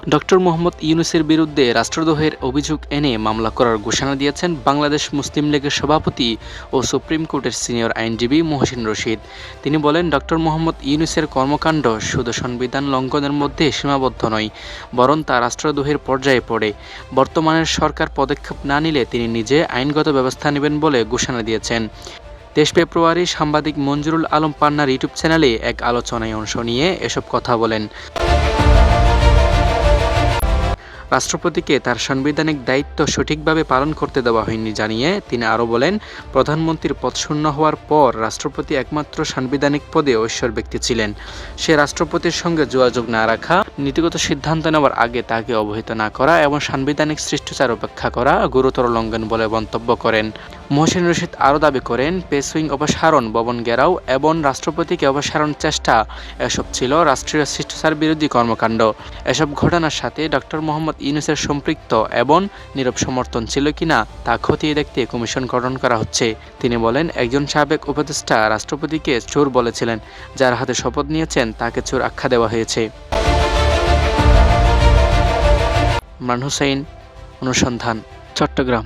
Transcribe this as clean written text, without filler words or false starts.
Doctor Mohammad ইউনূসের বিরুদ্ধে রাষ্ট্রদ্রোহের অভিযোগ এনে মামলা করার ঘোষণা দিয়েছেন বাংলাদেশ মুসলিম লীগের সভাপতি ও সুপ্রিম কোর্টের সিনিয়র আইনজীবী মহসিন রশিদ। তিনি বলেন, ডক্টর মোহাম্মদ ইউনূসের কর্মকাণ্ড শুধু সংবিধান লঙ্ঘনের মধ্যে সীমাবদ্ধ নয়, বরং তা রাষ্ট্রদ্রোহের পর্যায়ে পড়ে। বর্তমানের সরকার পদক্ষেপ না নিলে তিনি নিজে আইনগত ব্যবস্থা নেবেন বলে ঘোষণা দিয়েছেন। ২৩ ফেব্রুয়ারি সাংবাদিক মঞ্জুরুল আলম পান্নার ইউটিউব চ্যানেলে এক আলোচনায় অংশ নিয়ে এসব কথা বলেন। রাষ্ট্রপতিকে তার সাংবিধানিক দায়িত্ব সঠিকভাবে পালন করতে দেওয়া হয়নি জানিয়ে তিনি আরও বলেন, প্রধানমন্ত্রীর পদ শূন্য হওয়ার পর রাষ্ট্রপতি একমাত্র সাংবিধানিক পদে ঐশ্বর ব্যক্তি ছিলেন। সে রাষ্ট্রপতির সঙ্গে যোগাযোগ না রাখা, নীতিগত সিদ্ধান্ত নেওয়ার আগে তাকে অবহিত না করা এবং সাংবিধানিক শিষ্টাচার উপেক্ষা করা গুরুতর লঙ্ঘন বলে মন্তব্য করেন। মহসিন রশিদ আরও দাবি করেন, পেসুইং অপসারণ, ভবন ঘেরাও এবং রাষ্ট্রপতিকে অপসারণ চেষ্টা এসব ছিল রাষ্ট্রীয় শিষ্টাচার বিরোধী কর্মকাণ্ড। এসব ঘটনার সাথে ডক্টর মোহাম্মদ ইউনূসের সম্পৃক্ত এবং নীরব সমর্থন ছিল কিনা তা খতিয়ে দেখতে কমিশন গঠন করা হচ্ছে। তিনি বলেন, একজন সাবেক উপদেষ্টা রাষ্ট্রপতিকে চোর বলেছিলেন, যার হাতে শপথ নিয়েছেন তাকে চোর আখ্যা দেওয়া হয়েছে। ইমরান হোসেন, অনুসন্ধান, চট্টগ্রাম।